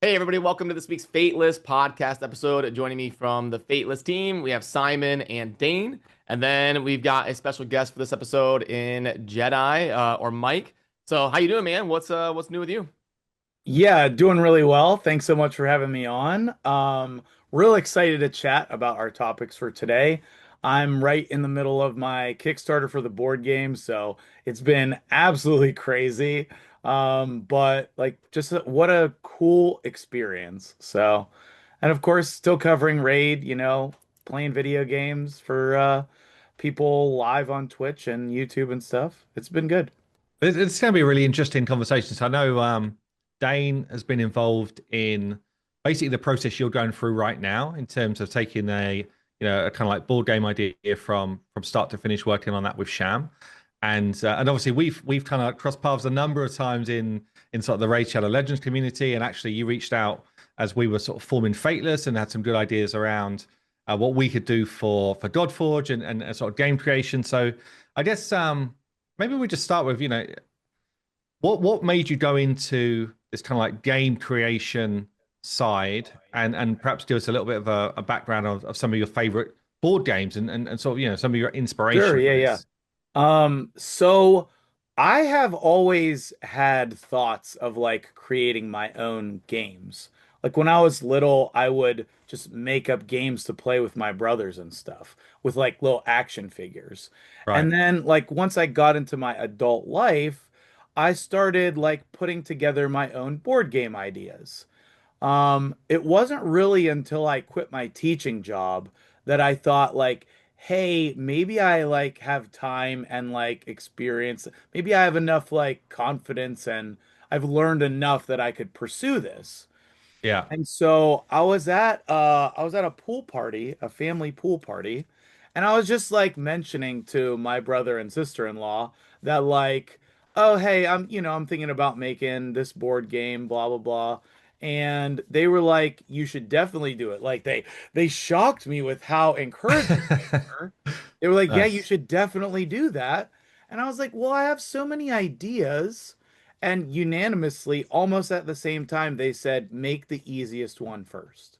Hey, everybody, welcome to this week's Fateless podcast episode. Joining me from the Fateless team, we have Simon and Dane. And then we've got a special guest for this episode in Jedi or Mike. So, how you doing, man? What's new with you? Yeah, doing really well. Thanks so much for having me on. Real excited to chat about our topics for today. I'm right in the middle of my Kickstarter for the board game, so it's been absolutely crazy. But like just what a cool experience. So, and of course, still covering Raid, playing video games for people live on Twitch and YouTube and stuff. It's been good. It's going to be a really interesting conversation. So I know Dane has been involved in basically the process you're going through right now in terms of taking a kind of like board game idea from start to finish, working on that with Sham, and obviously we've kind of crossed paths a number of times in sort of the Raid Shadow Legends community, and actually you reached out as we were sort of forming Fateless and had some good ideas around what we could do for Godforge and sort of game creation. So I guess maybe we just start with, what made you go into this kind of like game creation side and perhaps give us a little bit of a background of some of your favorite board games and sort of, some of your Sure, inspiration for yeah, yeah. this. So I have always had thoughts of like creating my own games. Like when I was little, I would just make up games to play with my brothers and stuff with like little action figures. Right. And then like once I got into my adult life, I started like putting together my own board game ideas. It wasn't really until I quit my teaching job that I thought like, hey, maybe I like have time and like experience. Maybe I have enough like confidence and I've learned enough that I could pursue this. Yeah. And so I was at a pool party, a family pool party, and I was just like mentioning to my brother and sister-in-law that like, oh hey, I'm thinking about making this board game, blah blah blah. And they were like, you should definitely do it. Like they shocked me with how encouraging they were. They were like, yeah, you Nice. should definitely do that. And I was like, well, I have so many ideas. And unanimously, almost at the same time, they said, make the easiest one first.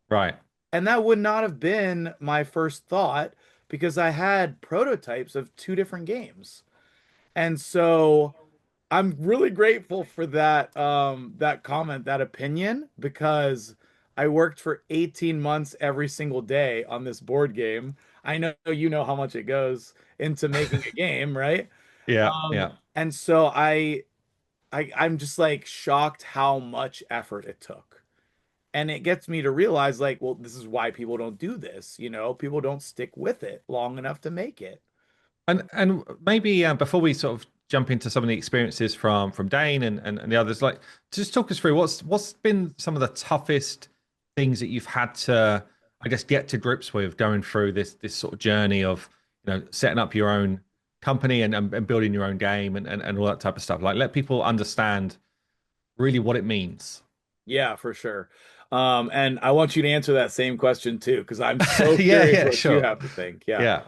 Right. And that would not have been my first thought because I had prototypes of two different games. And so I'm really grateful for that comment, that opinion, because I worked for 18 months every single day on this board game. I know you know how much it goes into making a game, right? Yeah. Yeah. And so I'm just like shocked how much effort it took. And it gets me to realize like, well, this is why people don't do this, people don't stick with it long enough to make it. And maybe before we sort of jump into some of the experiences from Dane and the others, like just talk us through what's been some of the toughest things that you've had to, I guess, get to grips with going through this sort of journey of, setting up your own company and building your own game and all that type of stuff. Like let people understand really what it means. Yeah, for sure. And I want you to answer that same question too, because I'm so Yeah, curious yeah, what you sure. have to think. Yeah. Yeah.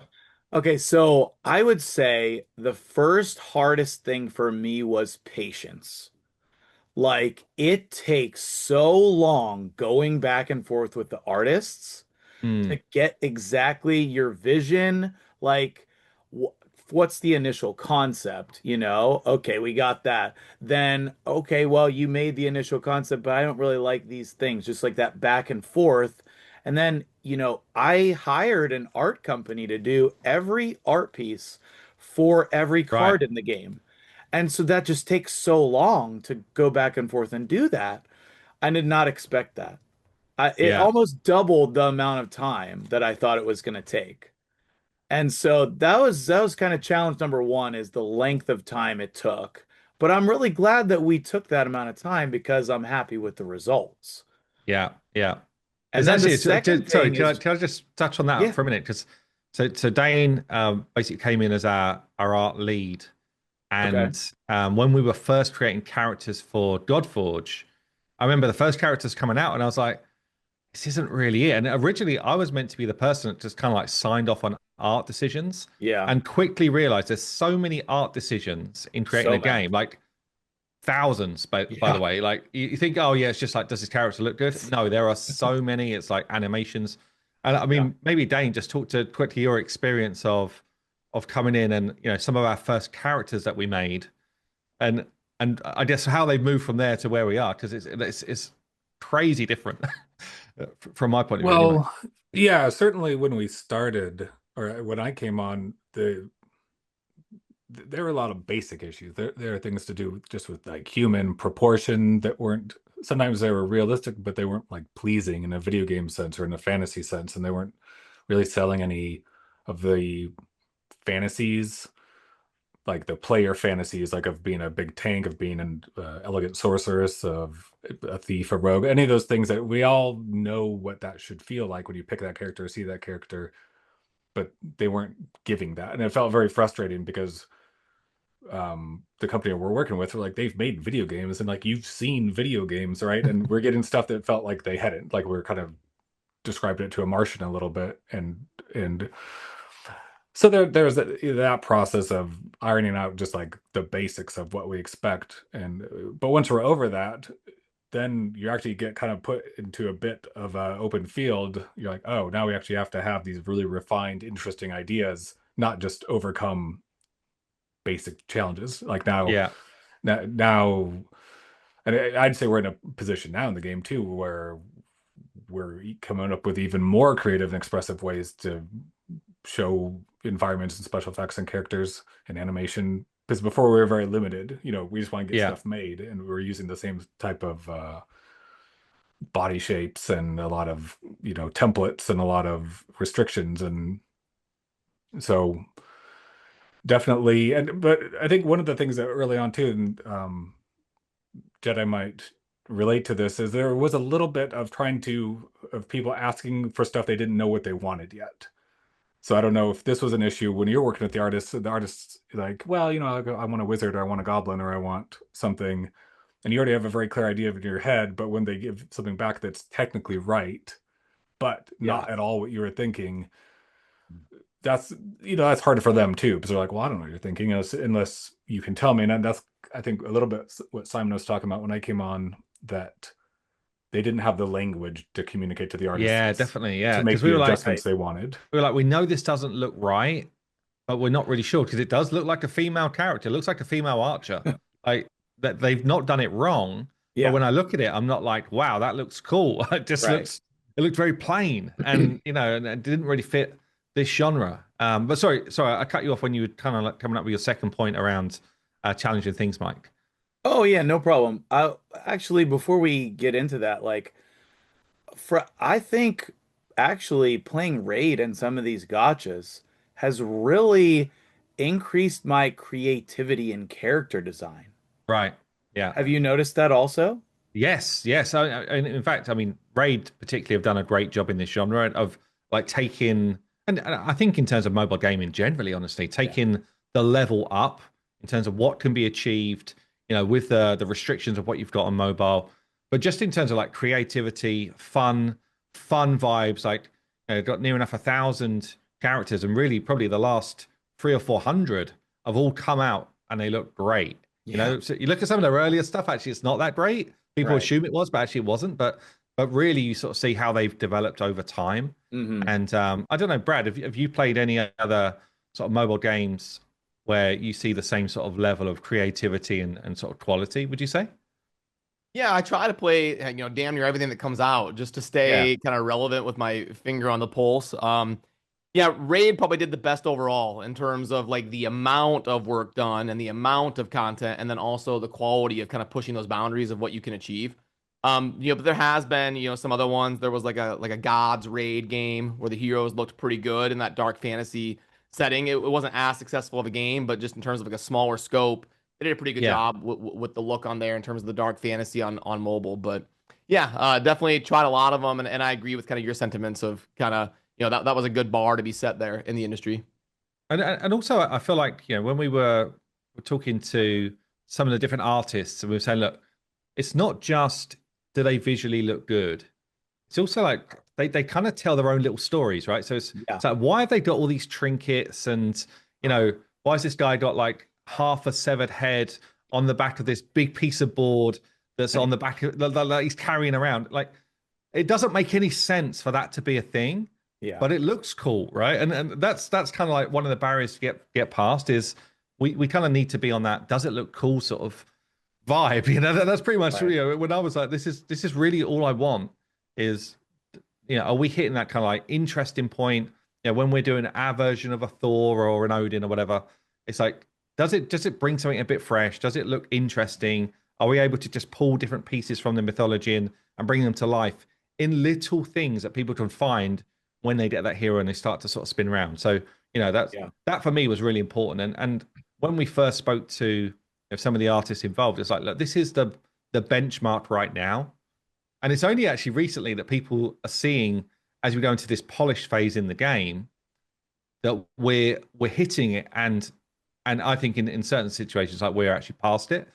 Okay, so I would say the first hardest thing for me was patience. Like it takes so long going back and forth with the artists to Mm, get exactly your vision, like wh what's the initial concept, Okay, we got that. Then, okay, well, you made the initial concept, but I don't really like these things, just like that back and forth. And then, I hired an art company to do every art piece for every right. card in the game. And so that just takes so long to go back and forth and do that. I did not expect that. It Yeah. almost doubled the amount of time that I thought it was going to take. And so that was kind of challenge number one is the length of time it took. But I'm really glad that we took that amount of time because I'm happy with the results. Yeah. Yeah. And It's then the actually, second sorry, thing is, can I just touch on that yeah, for a minute? Because so Dane basically came in as our art lead. okay, And when we were first creating characters for Godforge, I remember the first characters coming out and I was like, this isn't really it. And originally I was meant to be the person that just kind of like signed off on art decisions yeah, and quickly realized there's so many art decisions in creating so a many. game. Like thousands, by the way. Like you think, oh yeah, it's just like, does his character look good? No, there are so many. It's like animations. And I mean, maybe Dane, just talk to quickly your experience of coming in and some of our first characters that we made, and I guess how they've moved from there to where we are, because it's crazy different from my point of view anyway. Well, yeah, certainly when we started, or when I came on, there were a lot of basic issues. There are things to do just with like human proportion that weren't, sometimes they were realistic, but they weren't like pleasing in a video game sense or in a fantasy sense, and they weren't really selling any of the fantasies, like the player fantasies, like of being a big tank, of being an elegant sorceress, of a thief, a rogue, any of those things that we all know what that should feel like when you pick that character or see that character, but they weren't giving that. And it felt very frustrating because the company we're working with, like, they've made video games, and like, you've seen video games, right? And we're getting stuff that felt like they hadn't. Like, we're kind of describing it to a Martian a little bit, and so there's that process of ironing out just like the basics of what we expect. And but once we're over that, then you actually get kind of put into a bit of an open field. You're like, oh, now we actually have to have these really refined, interesting ideas, not just overcome basic challenges. Like now, now, and I'd say we're in a position now in the game too where we're coming up with even more creative and expressive ways to show environments and special effects and characters and animation. Because before we were very limited, we just want to get stuff made, and we were using the same type of body shapes and a lot of templates and a lot of restrictions. And so definitely, but I think one of the things that early on too, and Jedi might relate to this, is there was a little bit of of people asking for stuff they didn't know what they wanted yet. So I don't know if this was an issue when you're working with the artists like, well, I want a wizard, or I want a goblin, or I want something, and you already have a very clear idea in your head, but when they give something back that's technically right, but not at all what you were thinking, that's hard for them too, because they're like, well, I don't know what you're thinking, unless you can tell me. And that's, I think, a little bit what Simon was talking about when I came on, that they didn't have the language to communicate to the artists. Yeah, definitely. Yeah, to make the adjustments they wanted. We were like, we know this doesn't look right, but we're not really sure, because it does look like a female character. It looks like a female archer. Like, that they've not done it wrong. Yeah. But when I look at it, I'm not like, wow, that looks cool. It just looked very plain, and and it didn't really fit this genre. But sorry, I cut you off when you were kind of like coming up with your second point around challenging things, Mike. Oh yeah, no problem. Actually, before we get into that, like, I think actually playing Raid and some of these gotchas has really increased my creativity in character design. Right. Yeah. Have you noticed that also? Yes. In fact, I mean, Raid particularly have done a great job in this genre of like taking, and I think in terms of mobile gaming generally, honestly, taking the level up in terms of what can be achieved, with the restrictions of what you've got on mobile, but just in terms of like creativity, fun vibes. Like, got near enough 1,000 characters, and really probably the last 300 or 400 have all come out, and they look great. So you look at some of their earlier stuff, actually it's not that great. People assume it was, but actually it wasn't. But really, you sort of see how they've developed over time. Mm-hmm. And I don't know, Brad, have you played any other sort of mobile games where you see the same sort of level of creativity and sort of quality, would you say? Yeah, I try to play, damn near everything that comes out, just to stay kind of relevant with my finger on the pulse. Yeah, Raid probably did the best overall in terms of like the amount of work done and the amount of content, and then also the quality of kind of pushing those boundaries of what you can achieve. But there has been, some other ones. There was like a Gods Raid game where the heroes looked pretty good in that dark fantasy setting. It wasn't as successful of a game, but just in terms of like a smaller scope, they did a pretty good job with the look on there in terms of the dark fantasy on mobile. But yeah, definitely tried a lot of them, and I agree with kind of your sentiments of kind of, that was a good bar to be set there in the industry. And also, I feel like, when we were talking to some of the different artists, and we were saying, look, it's not just do they visually look good, it's also like they kind of tell their own little stories, right? So it's like, why have they got all these trinkets, and why has this guy got like half a severed head on the back of this big piece of board that's on the back of that he's carrying around. Like, it doesn't make any sense for that to be a thing. Yeah. But it looks cool, right? And that's kind of like one of the barriers to get past is we kind of need to be on that does it look cool sort of vibe. That's pretty much Right. when I was like, this is really all I want is, are we hitting that kind of like interesting point? When we're doing our version of a Thor or an Odin or whatever, it's like, does it bring something a bit fresh? Does it look interesting? Are we able to just pull different pieces from the mythology and bring them to life in little things that people can find when they get that hero and they start to sort of spin around? So, that for me was really important. And when we first spoke to some of the artists involved, it's like, look, this is the benchmark right now. And it's only actually recently that people are seeing, as we go into this polished phase in the game, that we're hitting it, and I think in certain situations like we're actually past it.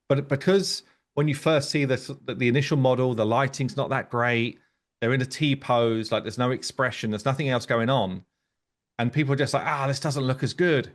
But because when you first see the initial model, the lighting's not that great. They're in a T pose, like there's no expression, there's nothing else going on, and people are just like, this doesn't look as good.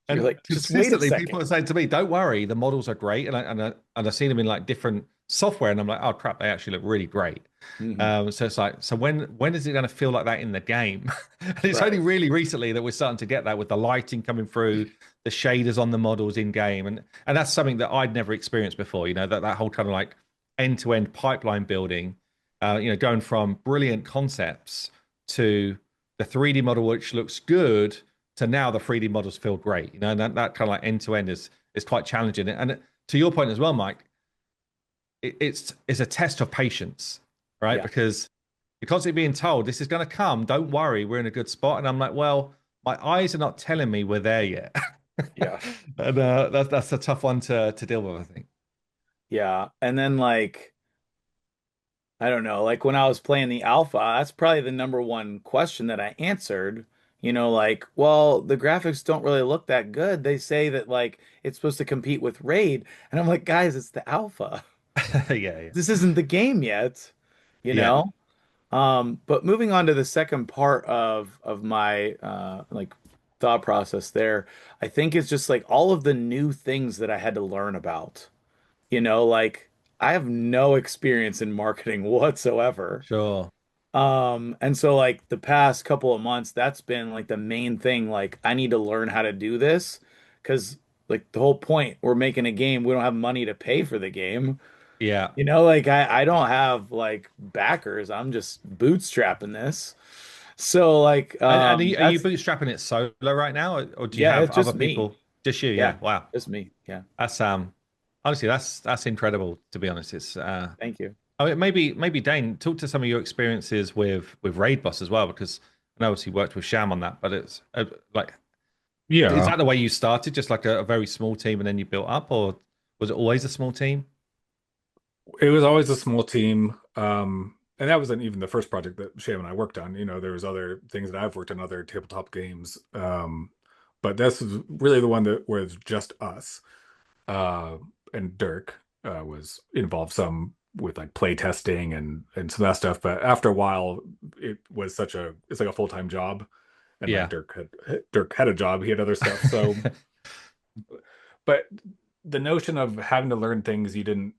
You're And like, just wait a consistently, second. people are saying to me, "Don't worry, the models are great," and I've seen them in like different software, and I'm like, "Oh crap, they actually look really great." So it's like, so when is it going to feel like that in the game? And it's only really recently that we're starting to get that with the lighting coming through, the shaders on the models in game, and that's something that I'd never experienced before. That whole kind of like end-to-end pipeline building, going from brilliant concepts to the 3D model, which looks good, to now the 3D models feel great. And that kind of like end to end is quite challenging. And to your point as well, Mike, it's a test of patience, right? Yeah. Because you're constantly being told this is going to come. Don't worry, we're in a good spot. And I'm like, well, my eyes are not telling me we're there yet. Yeah. And that's a tough one to deal with, I think. Yeah. And then like, I don't know, like when I was playing the alpha, that's probably the number one question that I answered. Like, well, the graphics don't really look that good. They say that like it's supposed to compete with Raid. And I'm like, guys, it's the alpha. Yeah. This isn't the game yet, you Yeah. know? But moving on to the second part of my like thought process there, I think it's just like all of the new things that I had to learn about. Like I have no experience in marketing whatsoever. Sure. And so like the past couple of months, that's been like the main thing. Like I need to learn how to do this because like the whole point, we're making a game, we don't have money to pay for the game. Yeah. Like I don't have like backers. I'm just bootstrapping this. So like And are you that's bootstrapping it solo right now, or do you yeah, have it's other just me. people? Just you? Yeah, Yeah. Wow. just me. Yeah. That's honestly, that's incredible, to be honest. It's Thank you. I mean, maybe Dane, talk to some of your experiences with Raid Boss as well, because I know obviously you worked with Sham on that, but it's like, is Yeah. that the way you started, just like a very small team and then you built up, or was it always a small team? It was always a small team. And that wasn't even the first project that Sham and I worked on. There was other things that I've worked on, other tabletop games. But this was really the one that was just us. And Dirk was involved some with like playtesting and some of that stuff. But after a while, it's like a full-time job. And like Yeah. Dirk had a job, he had other stuff. So, but the notion of having to learn things you didn't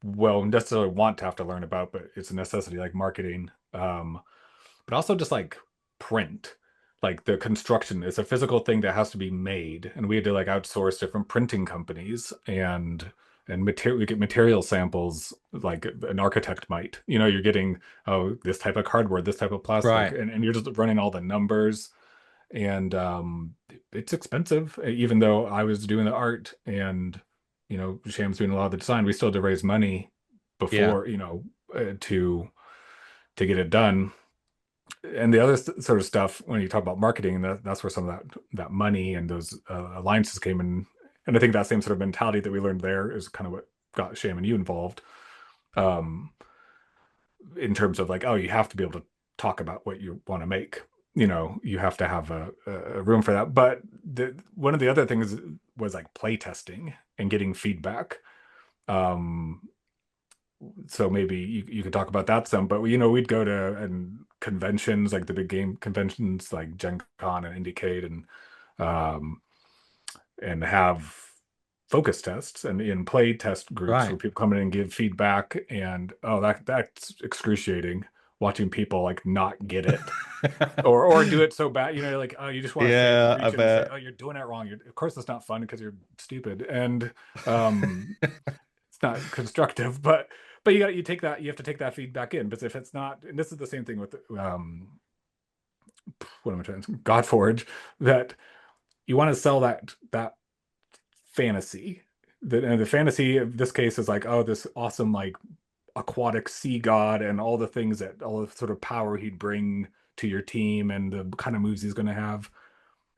necessarily want to have to learn about, but it's a necessity, like marketing, but also just like print, like the construction is a physical thing that has to be made, and we had to like outsource different printing companies and we get material samples like an architect might. You're getting, oh, this type of cardboard, this type of plastic, Right. and you're just running all the numbers, and it's expensive. Even though I was doing the art and Sham's doing a lot of the design, we still had to raise money Yeah. before to get it done. And the other sort of stuff, when you talk about marketing, that's where some of that money and those alliances came in. And I think that same sort of mentality that we learned there is kind of what got Sham and you involved, in terms of like, oh, you have to be able to talk about what you want to make. You have to have a room for that. But one of the other things was like playtesting and getting feedback. So maybe you could talk about that some. But we'd go to conventions, like the big game conventions like Gen Con and Indiecade, and have focus tests and in play test groups Right. where people come in and give feedback, and that's excruciation watching people like not get it or do it so bad, like, oh, you just want to say, Yeah, I reach in and say, bet. oh, you're doing it wrong. Of course it's not fun because you're stupid, and it's not constructive, but you take that, you have to take that feedback in. But if it's not, and this is the same thing with what am I trying to Godforge, that you want to sell that fantasy. And the fantasy of this case is like, oh, this awesome like aquatic sea god and all the things that all the sort of power he'd bring to your team and the kind of moves he's going to have.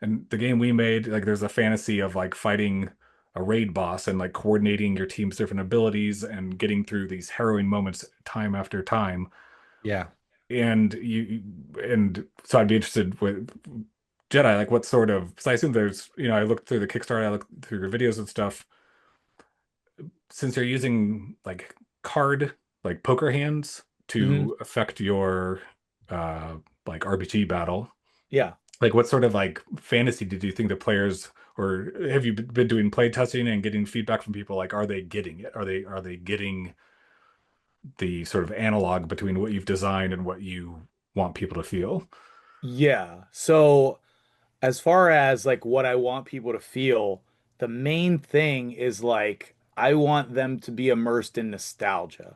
And the game we made, like, there's a fantasy of like fighting a raid boss and like coordinating your team's different abilities and getting through these harrowing moments time after time. Yeah. And so I'd be interested with Jedi, like what sort of, so I assume there's, I looked through the Kickstarter, I looked through your videos and stuff. Since you're using like like poker hands to affect your like RPG battle, Yeah. like what sort of like fantasy did you think the players, or have you been doing play testing and getting feedback from people? Like, are they getting it? Are they getting the sort of analog between what you've designed and what you want people to feel? Yeah. So as far as like what I want people to feel, the main thing is like I want them to be immersed in nostalgia.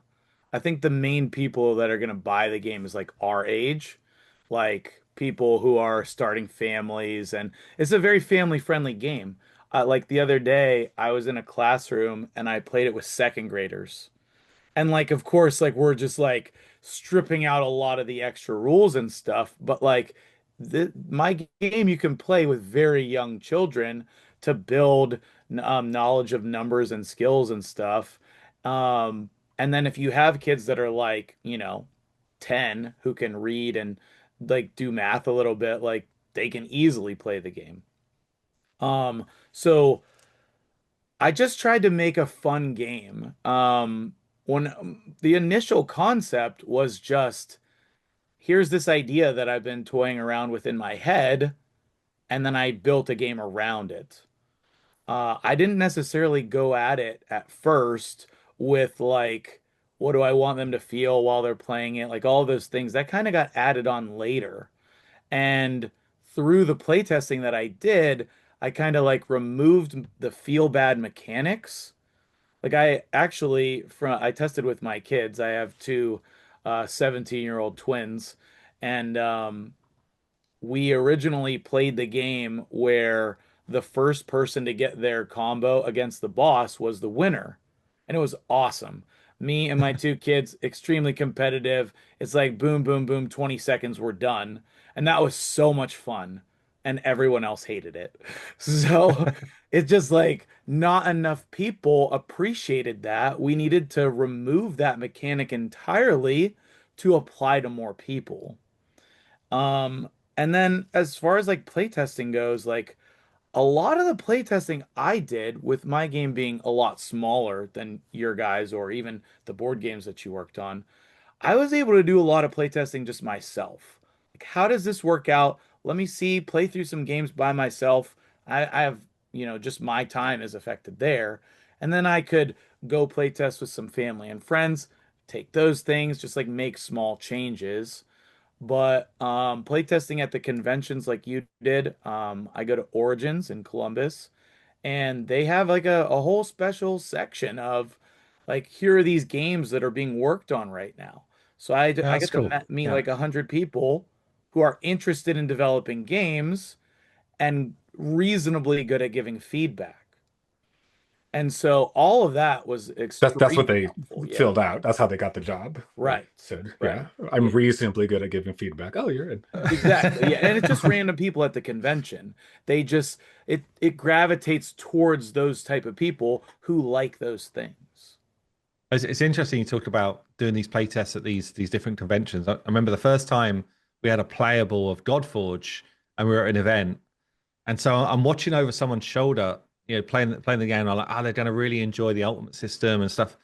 I think the main people that are going to buy the game is like our age, like people who are starting families, and it's a very family-friendly game. Like the other day, I was in a classroom and I played it with second graders. And like, of course, like we're just like stripping out a lot of the extra rules and stuff. But like my game, you can play with very young children to build knowledge of numbers and skills and stuff. Um, and then if you have kids that are like, 10 who can read and like do math a little bit, like they can easily play the game. So I just tried to make a fun game. When the initial concept was just here's this idea that I've been toying around with in my head, and then I built a game around it. I didn't necessarily go at it at first with like, what do I want them to feel while they're playing it? Like all those things that kind of got added on later. And through the playtesting that I did, I kind of like removed the feel bad mechanics. Like I tested with my kids. I have two 17-year-old twins, and we originally played the game where the first person to get their combo against the boss was the winner. And it was awesome. Me and my two kids, extremely competitive. It's like boom, boom, boom, 20 seconds, we're done. And that was so much fun. And everyone else hated it. So it's just like not enough people appreciated that. We needed to remove that mechanic entirely to apply to more people. Um, and then as far as like playtesting goes, like a lot of the playtesting I did with my game being a lot smaller than your guys or even the board games that you worked on, I was able to do a lot of playtesting just myself. Like, how does this work out? Let me see, play through some games by myself. I have, just my time is affected there. And then I could go playtest with some family and friends, take those things, just like make small changes. But playtesting at the conventions like you did, I go to Origins in Columbus, and they have like a whole special section of like here are these games that are being worked on right now. So Yeah, I that's get to cool. meet Yeah. like 100 people who are interested in developing games and reasonably good at giving feedback. And so all of that was That's what extremely they helpful. Yeah. filled out. That's how they got the job. They Right. said, Right. yeah, I'm Yeah. reasonably good at giving feedback. Oh, you're in. Exactly. Yeah. And it's just random people at the convention. They just it gravitates towards those type of people who like those things. It's interesting you talk about doing these play tests at these different conventions. I remember the first time we had a playable of Godforge and we were at an event. And so I'm watching over someone's shoulder, playing the game. I'm like, they're going to really enjoy the ultimate system and stuff.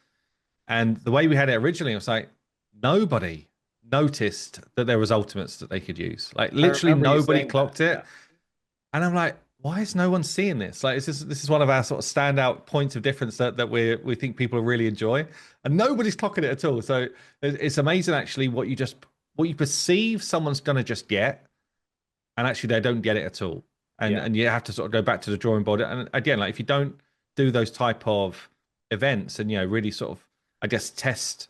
And the way we had it originally, it was like nobody noticed that there was ultimates that they could use. Like I literally remember you nobody saying that. clocked it. Yeah. And I'm like, why is no one seeing this? Like, this is one of our sort of standout points of difference that we think people really enjoy, and nobody's clocking it at all. So it's amazing actually what you perceive someone's gonna just get, and actually they don't get it at all. Yeah. And you have to sort of go back to the drawing board. And again, like if you don't do those type of events and really sort of, I guess, test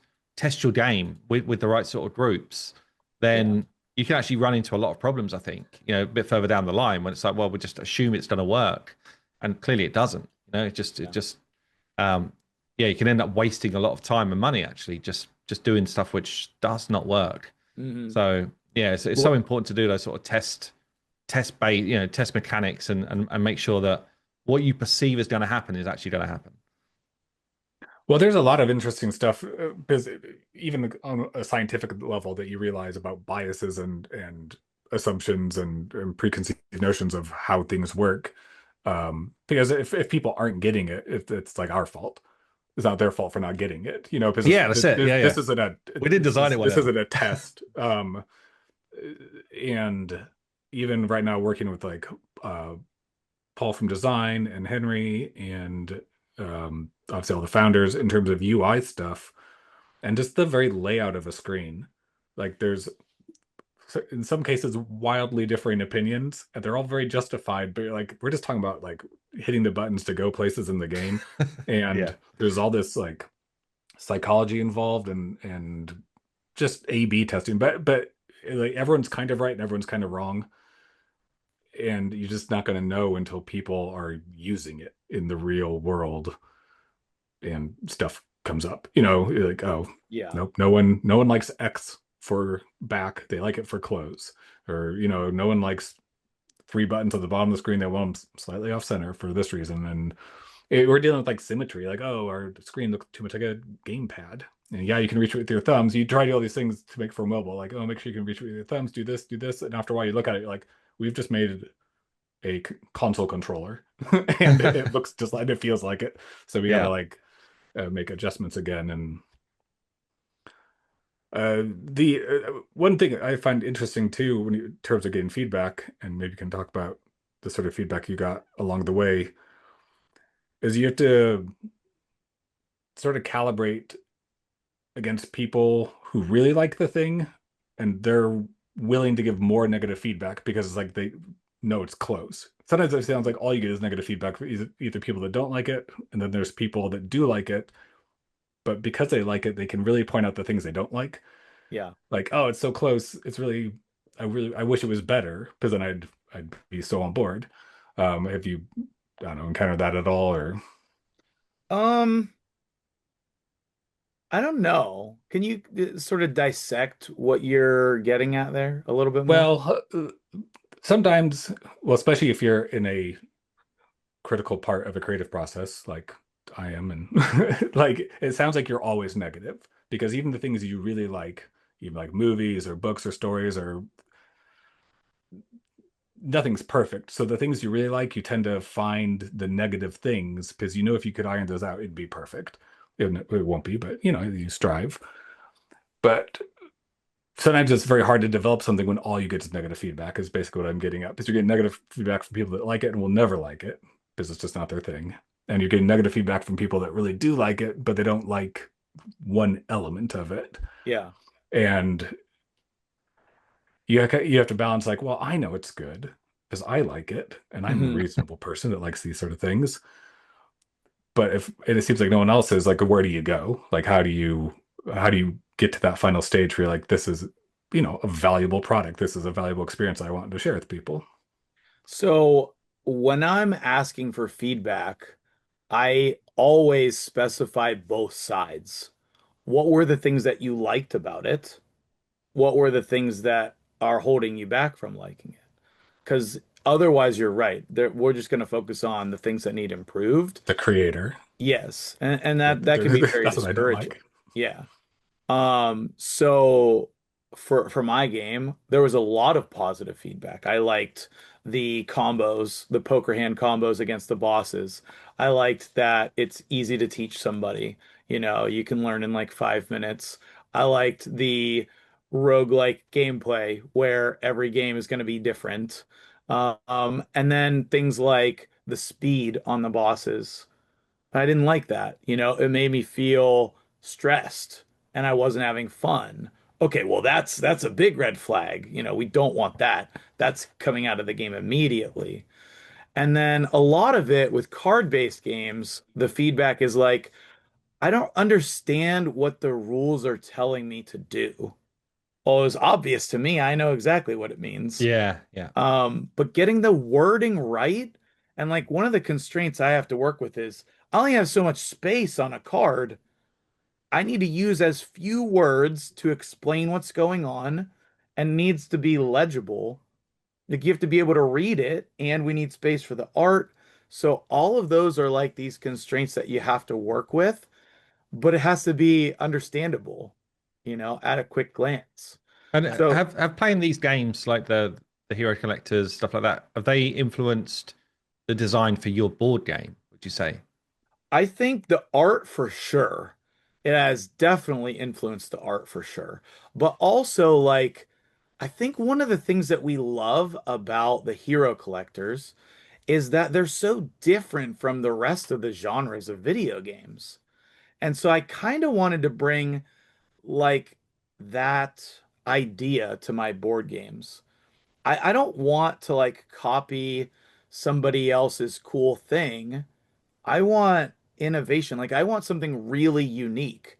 your game with the right sort of groups, then Yeah. you can actually run into a lot of problems, I think, a bit further down the line when it's like, well, we just assume it's going to work. And clearly it doesn't. Um, yeah, you can end up wasting a lot of time and money actually just doing stuff which does not work. Hmm. So yeah, it's so important to do those sort of test mechanics and make sure that what you perceive is going to happen is actually going to happen. Well, there's a lot of interesting stuff, because even on a scientific level that you realize about biases and assumptions and preconceived notions of how things work. Because if people aren't getting it, it's like our fault. It's not their fault for not getting it, because Yeah, that's it. Yeah, this yeah. isn't a We didn't design it this whatever. isn't a test. And even right now working with like Paul from design and Henry and obviously all the founders in terms of UI stuff and just the very layout of a screen. Like there's in some cases wildly differing opinions, and they're all very justified. But like we're just talking about like hitting the buttons to go places in the game, Yeah. and there's all this like psychology involved and just A/B testing. But like everyone's kind of right and everyone's kind of wrong, and you're just not going to know until people are using it in the real world and stuff comes up. You're like, oh, Yeah. nope, no one likes X for back. They like it for close. Or, no one likes three buttons at the bottom of the screen. They want them slightly off center for this reason. And we're dealing with like symmetry. Like, oh, our screen looks too much like a gamepad. And yeah, you can reach it with your thumbs. You try to do all these things to make for mobile. Like, oh, make sure you can reach it with your thumbs. Do this, do this. And after a while, you look at it, you're like, we've just made a console controller, and it looks just like it feels like it. So we got to Yeah. like make adjustments again. And the one thing I find interesting too, in terms of getting feedback, and maybe you can talk about the sort of feedback you got along the way, is you have to sort of calibrate against people who really like the thing, and they're willing to give more negative feedback because it's like they know it's close. Sometimes it sounds like all you get is negative feedback for either people that don't like it, and then there's people that do like it, but because they like it, they can really point out the things they don't like. Yeah. Like, oh, it's so close. It's really, I wish it was better, because then I'd be so on board. Have you, I don't know, encountered that at all, or Um, I don't know. Can you sort of dissect what you're getting at there a little bit more? well, sometimes, well, especially if you're in a critical part of a creative process, like I am, and like it sounds like you're always negative, because even the things you really like, even like movies or books or stories, or nothing's perfect. So the things you really like, you tend to find the negative things, because if you could iron those out, it'd be perfect. It won't be, but you strive. But sometimes it's very hard to develop something when all you get is negative feedback, is basically what I'm getting at. Because you're getting negative feedback from people that like it and will never like it, because it's just not their thing. And you're getting negative feedback from people that really do like it, but they don't like one element of it. Yeah. And you have to balance, like, well, I know it's good because I like it, and I'm a Mhm. reasonable person that likes these sort of things. But if and it seems like no one else is, like, where do you go? Like, how do you get to that final stage where you're like, this is, a valuable product. This is a valuable experience I want to share with people. So when I'm asking for feedback, I always specify both sides. What were the things that you liked about it? What were the things that are holding you back from liking it? Because otherwise, you're right. We're just going to focus on the things that need improved. The creator. Yes, and that can be very That's what I don't discouraging. like. Yeah. So for my game, there was a lot of positive feedback. I liked the combos, the poker hand combos against the bosses. I liked that it's easy to teach somebody. You can learn in like 5 minutes. I liked the roguelike gameplay where every game is going to be different. And then things like the speed on the bosses. I didn't like that. It made me feel stressed and I wasn't having fun. Okay, well that's a big red flag. We don't want that. That's coming out of the game immediately. And then a lot of it with card-based games, the feedback is like, I don't understand what the rules are telling me to do. Well, it's obvious to me. I know exactly what it means. Yeah, yeah. But getting the wording right, and like one of the constraints I have to work with is I only have so much space on a card. I need to use as few words to explain what's going on and needs to be legible. Like you have to be able to read it, and we need space for the art. So all of those are like these constraints that you have to work with, but it has to be understandable, at a quick glance. And So have playing these games like the Hero Collectors, stuff like that, have they influenced the design for your board game, would you say? I think the art for sure, it has definitely influenced the art for sure. But also, like, I think one of the things that we love about the hero collectors is that they're so different from the rest of the genres of video games. And so I kind of wanted to bring like that idea to my board games. I don't want to like copy somebody else's cool thing. I want innovation. Like I want something really unique.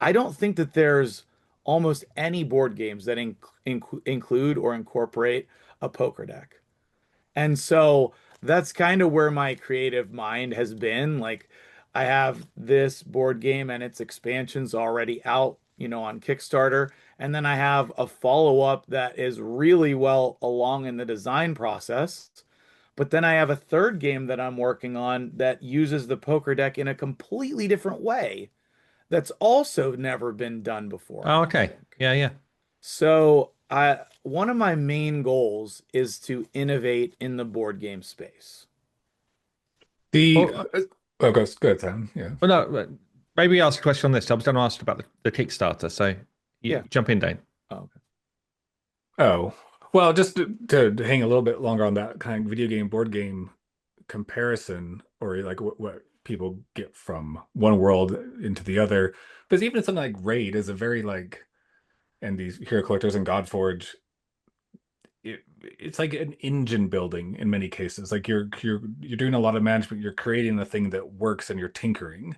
I don't think that there's almost any board games that include or incorporate a poker deck. And so that's kind of where my creative mind has been. Like, I have this board game and its expansions already out, on Kickstarter. And then I have a follow-up that is really well along in the design process. But then I have a third game that I'm working on that uses the poker deck in a completely different way that's also never been done before, Oh, I don't okay. think. Yeah, yeah. So I one of my main goals is to innovate in the board game space. The Well, oh, go ahead, Sam. Yeah. well, no, maybe ask a question on this. I was going to ask about the Kickstarter, so you Yeah. jump in, Dane. Oh, okay. Oh, well, just to hang a little bit longer on that kind of video game board game comparison, or like what people get from one world into the other. Because even something like Raid is a very like, and these Hero Collectors and Godforge, it's like an engine building in many cases. Like you're doing a lot of management. You're creating a thing that works, and you're tinkering.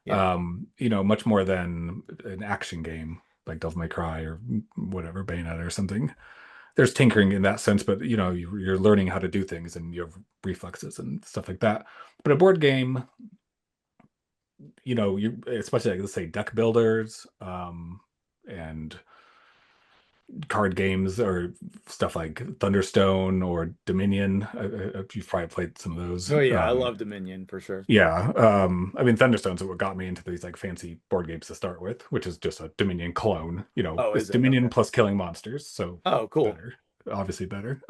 Yeah. Much more than an action game like Devil May Cry or whatever, Bayonetta or something. There's tinkering in that sense, but you're learning how to do things and you have reflexes and stuff like that. But a board game, you especially like let's say deck builders, and card games or stuff like Thunderstone or Dominion. You've probably played some of those. Oh yeah, I love Dominion for sure. Yeah. I mean, Thunderstone's what got me into these like fancy board games to start with, which is just a Dominion clone. Oh, It's is it? Dominion Okay. plus killing monsters, so Oh, cool. better, obviously better.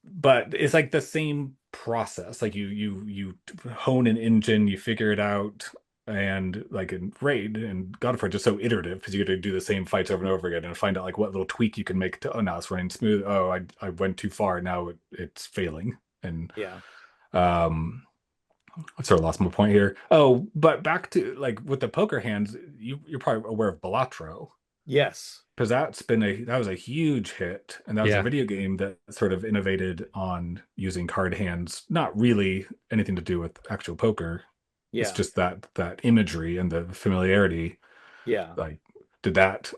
But it's like the same process. Like you hone an engine, you figure it out, and like in Raid and God of War, just so iterative because you got to do the same fights over and over again and find out like what little tweak you can make to. Oh, now it's running smooth. Oh, I went too far. Now it's failing. And Yeah. um I sort of lost my point here. Oh, but back to like with the poker hands, you're probably aware of Balatro Yes. because that was a huge hit, and that was a Yeah. video game that sort of innovated on using card hands. Not really anything to do with actual poker. It's Yeah. just that imagery and the familiarity. Yeah. Like, did that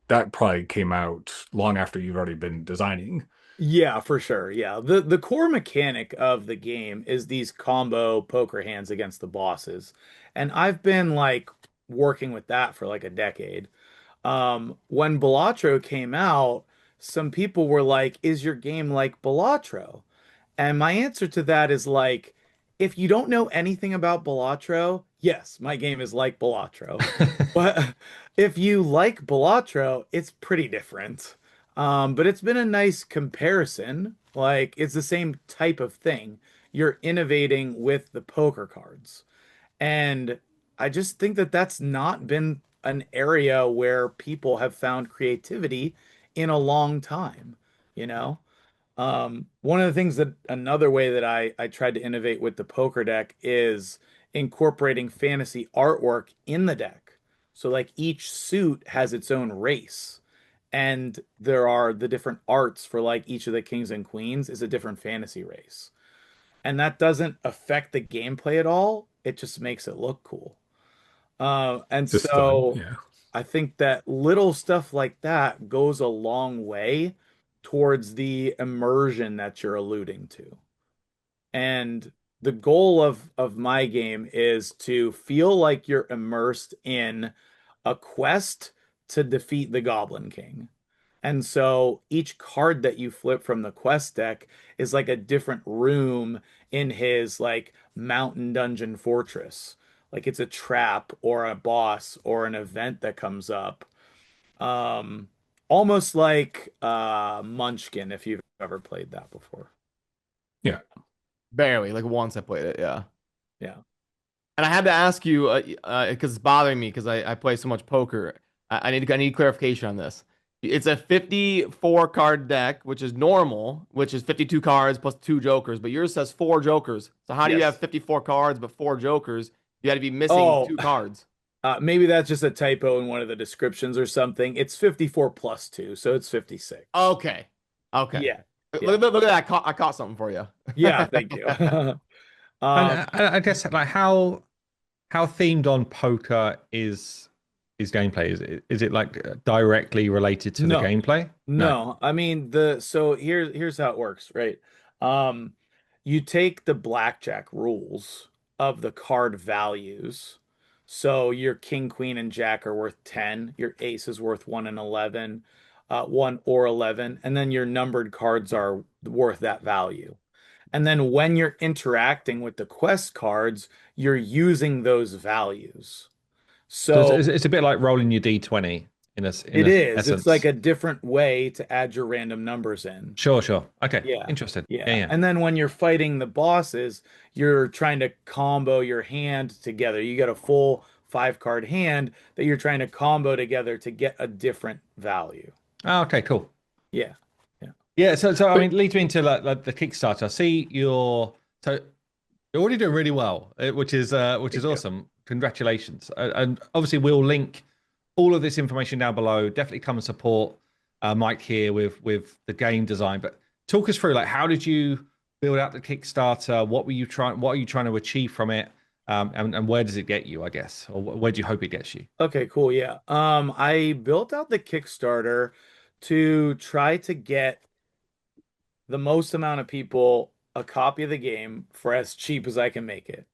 probably came out long after you've already been designing? Yeah, for sure. Yeah. The core mechanic of the game is these combo poker hands against the bosses. And I've been like working with that for like a decade. When Balatro came out, some people were like, "Is your game like Balatro?" And my answer to that is like, if you don't know anything about Balatro, yes, my game is like Balatro. But if you like Balatro, it's pretty different. But it's been a nice comparison. Like, it's the same type of thing. You're innovating with the poker cards. And I just think that that's not been an area where people have found creativity in a long time. you know? One of the things that another way that I tried to innovate with the poker deck is incorporating fantasy artwork in the deck. So like each suit has its own race, and there are the different arts for like each of the kings and queens is a different fantasy race. And that doesn't affect the gameplay at all. It just makes it look cool. And Just fun. so Yeah. I think that little stuff like that goes a long way towards the immersion that you're alluding to. And the goal of my game is to feel like you're immersed in a quest to defeat the Goblin King. And so each card that you flip from the quest deck is like a different room in his like mountain dungeon fortress. Like it's a trap or a boss or an event that comes up. Um, Almost like Munchkin, if you've ever played that before. Yeah. Barely, like once I played it, yeah. Yeah. And I had to ask you, because it's bothering me because I play so much poker. I need clarification on this. It's a 54 card deck, which is normal, which is 52 cards plus two jokers, but yours says four jokers. So how do you have Yes. 54 cards but four jokers? You had to be missing Oh, two cards. maybe that's just a typo in one of the descriptions or something. It's 54 plus 2, so it's 56. Okay. Okay. Yeah. Yeah. Look at that. I caught something for you. Yeah, thank you. And Um, I guess like how themed on poker is gameplay? Is it like directly related to the no. gameplay? No. No, I mean the so here's how it works, right? Um, you take the blackjack rules of the card values. So your king, queen, and jack are worth 10. Your ace is worth 1 and 11, 1 or 11, and then your numbered cards are worth that value. And then when you're interacting with the quest cards, you're using those values. So So it's a bit like rolling your D20 in it a is. It's like essence. a different way to add your random numbers in. Sure, sure. Okay, Yeah. interesting. Yeah, Yeah. yeah. And then when you're fighting the bosses, you're trying to combo your hand together. You got a full 5 card hand that you're trying to combo together to get a different value. Oh, okay, cool. Yeah. Yeah. Yeah, so I But mean, leads me into like the Kickstarter. I see you're already doing really well, which is thank you. awesome. Congratulations. And obviously, we'll link all of this information down below. Definitely come and support Mike here with the game design. But talk us through like how did you build out the Kickstarter? What are you trying to achieve from it? And where does it get you, I guess? Or where do you hope it gets you? Okay, cool. Yeah. I built out the Kickstarter to try to get the most amount of people a copy of the game for as cheap as I can make it.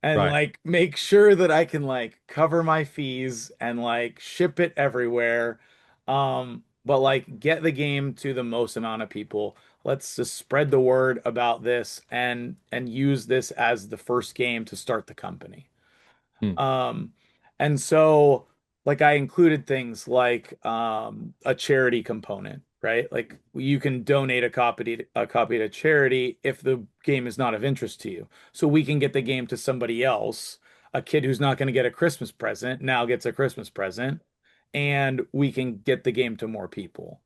And Right. like make sure that I can like cover my fees and like ship it everywhere. But like get the game to the most amount of people. Let's just spread the word about this and use this as the first game to start the company. Hmm. Um, and so like I included things like a charity component, right? Like you can donate a copy to charity if the game is not of interest to you. So we can get the game to somebody else. A kid who's not going to get a Christmas present now gets a Christmas present, and we can get the game to more people.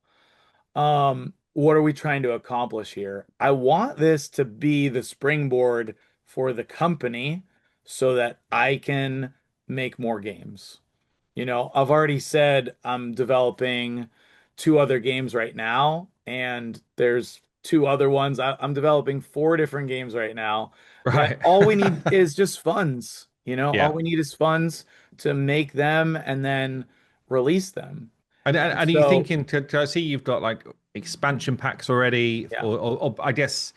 What are we trying to accomplish here? I want this to be the springboard for the company so that I can make more games. You know, I've already said I'm developing 2 other games right now, and there's 2 other ones. I'm developing 4 different games right now that Right. all we need is just funds. You know, all Yeah. we need is funds to make them and then release them. And And are you so, thinking to I see you've got like expansion packs already, yeah. or I guess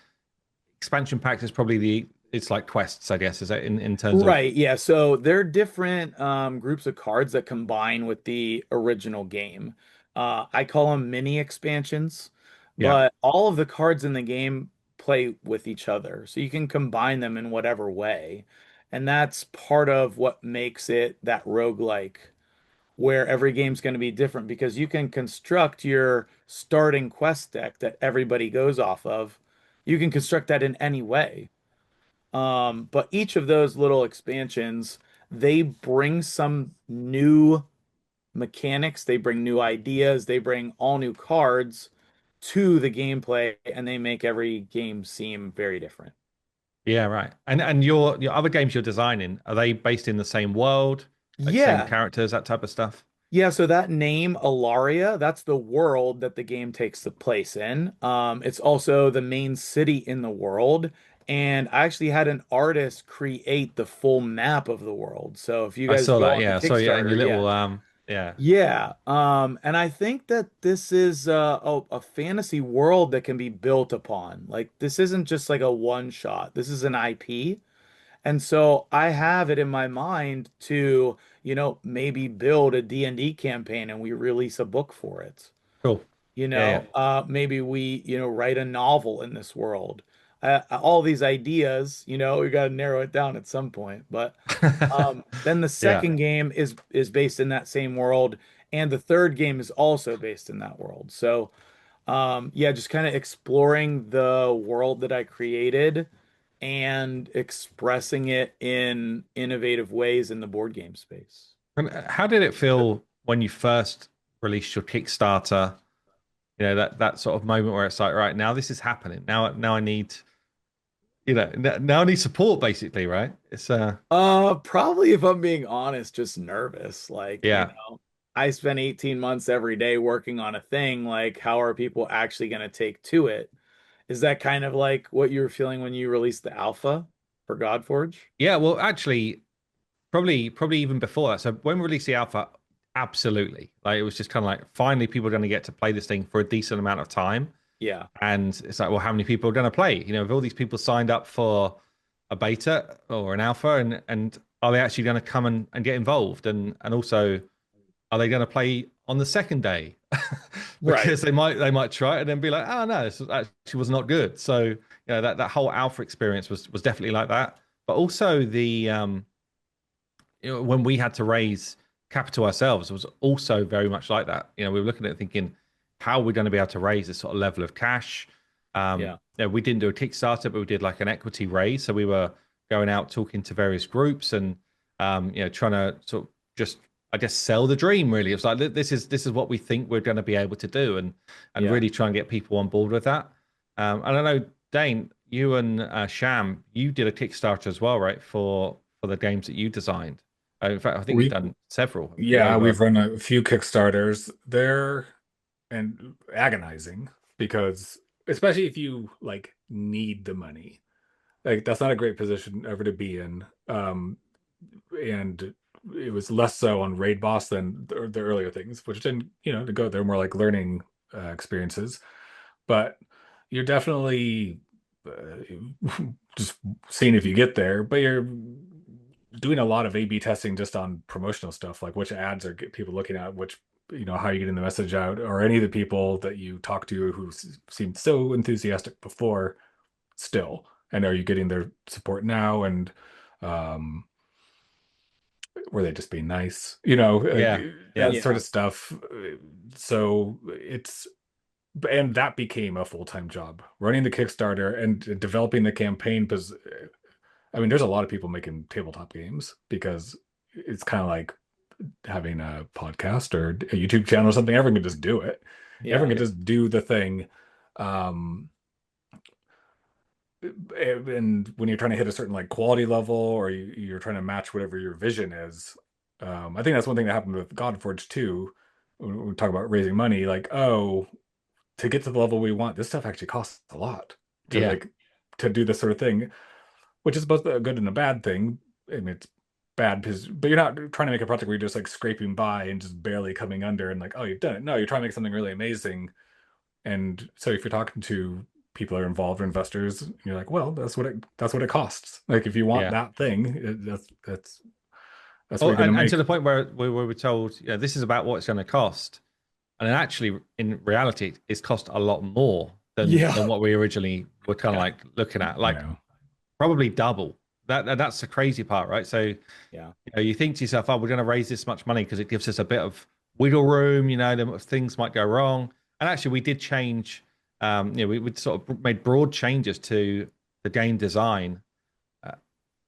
expansion packs is probably it's like quests, I guess, is that in terms of Right, yeah. So they're different groups of cards that combine with the original game. I call them mini expansions, yeah. but all of the cards in the game play with each other. So you can combine them in whatever way. And that's part of what makes it that roguelike, where every game's going to be different because you can construct your starting quest deck that everybody goes off of. You can construct that in any way. But each of those little expansions, they bring some new mechanics, they bring new ideas, they bring all new cards, to the gameplay, and they make every game seem very different. Yeah, right. And your other games you're designing, are they based in the same world, like same Yeah. characters, that type of stuff? Yeah, so that name Alaria, that's the world that the game takes the place in. It's also the main city in the world. And I actually had an artist create the full map of the world. So if you I guys saw go that, on the yeah. So yeah, and your Kickstarter, little yeah. yeah. Yeah. And I think that this is a fantasy world that can be built upon. Like this isn't just like a one shot. This is an IP. And so I have it in my mind to, maybe build a D&D campaign and we release a book for it. Cool. Yeah, yeah. Maybe we, write a novel in this world. All these ideas, we got to narrow it down at some point. But then the Yeah. second game is based in that same world, and the third game is also based in that world. So, yeah, just kind of exploring the world that I created and expressing it in innovative ways in the board game space. And how did it feel when you first released your Kickstarter? You know, that sort of moment where it's like, right, now this is happening. Now I need, now I need support basically, right? It's Probably if I'm being honest, just nervous. Like, yeah. I spent 18 months every day working on a thing. Like, how are people actually going to take to it? Is that kind of like what you were feeling when you released the alpha for Godforge? Yeah, well actually probably even before that. So when we released the alpha, absolutely. Like it was just kind of like finally people are going to get to play this thing for a decent amount of time. Yeah. And it's like, well, how many people are going to play? You know, if all these people signed up for a beta or an alpha, and are they actually going to come and get involved? And also, are they going to play on the second day? Right. Because they might try it and then be like, oh no, this actually was not good. So that whole alpha experience was definitely like that. But also the when we had to raise capital ourselves, it was also very much like that. You know, we were looking at it thinking, how are we going to be able to raise this sort of level of cash? Yeah. We didn't do a Kickstarter, but we did like an equity raise. So we were going out talking to various groups and trying to sort of just I guess sell the dream. Really, it's like this is what we think we're going to be able to do, and Yeah. really try and get people on board with that. And I know Dane, you and Sham, you did a Kickstarter as well, right? For the games that you designed. In fact, I think you've We done several, haven't you, Yeah, over. we've run a few Kickstarters. They're and agonizing because especially if you like need the money. Like that's not a great position ever to be in. And it was less so on Raid Boss than the earlier things, which didn't, to go they're more like learning experiences. But you're definitely just seeing if you get there, but you're doing a lot of A/B testing just on promotional stuff, like which ads are people looking at, which how you're getting the message out, or any of the people that you talk to who seemed so enthusiastic before, still, and are you getting their support now? And um, were they just being nice? Yeah, yeah, That Yeah. sort of stuff. So and that became a full-time job, running the Kickstarter and developing the campaign. Because I mean, there's a lot of people making tabletop games because it's kind of like having a podcast or a YouTube channel or something. Everyone can just do it. Yeah. Everyone can just do the thing. Um, and when you're trying to hit a certain like quality level, or you're trying to match whatever your vision is, I think that's one thing that happened with Godforge too. When we talk about raising money, like, oh, to get to the level we want, this stuff actually costs a lot to yeah, to do this sort of thing, which is both a good and a bad thing. I mean, it's bad because, but you're not trying to make a project where you're just like scraping by and just barely coming under and like, oh, you've done it. No, you're trying to make something really amazing. And so if you're talking to people that are involved or investors, you're like, well, that's what it costs. Like if you want yeah. that thing, that's what Oh, you're gonna and make. to the point where we were told, this is about what it's going to cost, and then actually, in reality, it's cost a lot more than Yeah. what we originally were kind of like looking at, I like know. probably double. That's the crazy part, right? So Yeah. you think to yourself, oh, we're going to raise this much money because it gives us a bit of wiggle room. Things might go wrong, and actually, we did change. We sort of made broad changes to the game design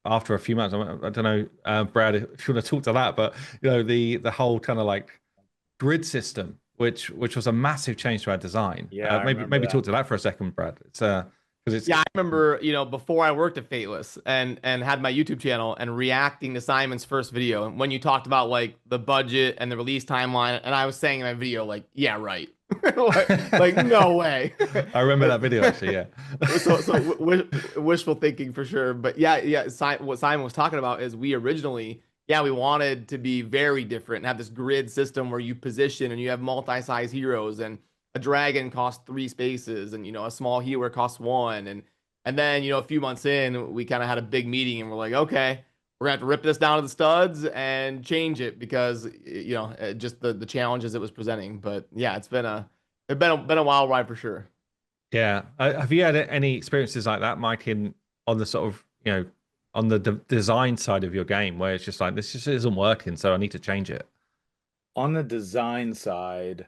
after a few months. I don't know, Brad, if you want to talk to that, but the whole kind of like grid system which was a massive change to our design. Yeah, I remember Maybe that. talk to that for a second, Brad. It's because Yeah, I remember, before I worked at Fateless and had my YouTube channel and reacting to Simon's first video, and when you talked about like the budget and the release timeline, and I was saying in my video like, yeah, right, like no way. I remember that video actually. Yeah. Wishful thinking for sure. But yeah. What Simon was talking about is we originally, yeah, we wanted to be very different and have this grid system where you position and you have multi-size heroes, and a dragon costs 3 spaces, and a small healer costs one, and then a few months in, we kind of had a big meeting and we're like, okay, we're gonna have to rip this down to the studs and change it because just the challenges it was presenting. But yeah, it's been a wild ride for sure. Yeah. Have you had any experiences like that, Mike, on the sort of, on the design side of your game where it's just like, this just isn't working, so I need to change it? On the design side,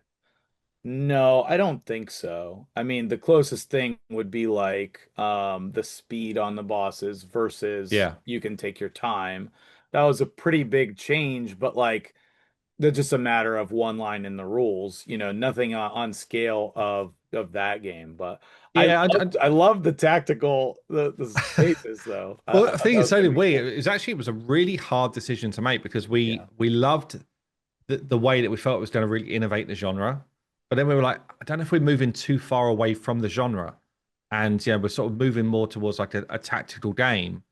no, I don't think so. I mean, the closest thing would be like the speed on the bosses versus Yeah. you can take your time. That was a pretty big change, but like that's just a matter of one line in the rules, nothing on scale of that game. But Yeah. I love the tactical the spaces though. Well, I the thought thing that is, was so gonna did be we. cool. It was a really hard decision to make because we Yeah. we loved the way that we felt it was going to really innovate the genre. But then we were like, I don't know if we're moving too far away from the genre. And we're sort of moving more towards like a tactical game.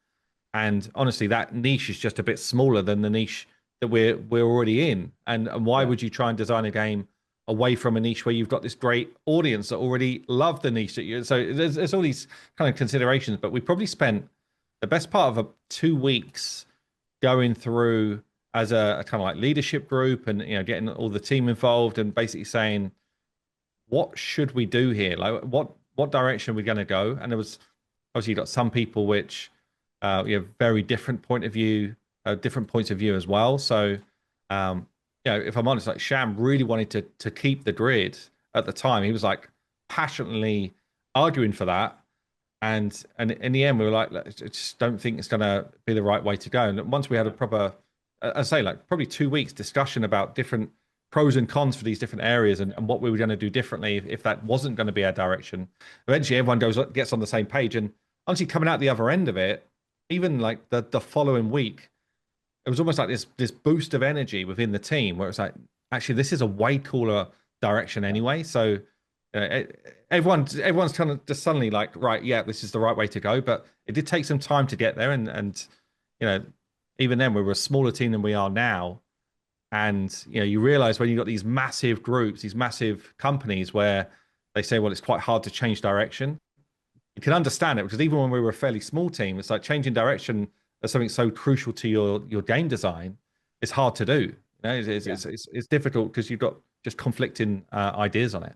And honestly, that niche is just a bit smaller than the niche that we're already in. And why Yeah. would you try and design a game away from a niche where you've got this great audience that already love the niche that you? So there's all these kind of considerations. But we probably spent the best part of 2 weeks going through as a kind of like leadership group and getting all the team involved and basically saying, what should we do here? Like what direction are we going to go? And there was obviously you got some people which you have very different different points of view as well. So if I'm honest, like Sham really wanted to keep the grid at the time. He was like passionately arguing for that. And in the end, we were like, I just don't think it's going to be the right way to go. And once we had a proper, I say, like probably 2 weeks discussion about different pros and cons for these different areas and what we were going to do differently if that wasn't going to be our direction. Eventually, everyone gets on the same page. And honestly, coming out the other end of it, even like the following week, it was almost like this boost of energy within the team where it's like, actually, this is a way cooler direction anyway. So everyone's kind of just suddenly like, right, yeah, this is the right way to go. But it did take some time to get there, and even then we were a smaller team than we are now. And you realize when you've got these massive groups, these massive companies where they say, well, it's quite hard to change direction. You can understand it because even when we were a fairly small team, it's like changing direction as something so crucial to your game design. It's hard to do. It's difficult because you've got just conflicting ideas on it.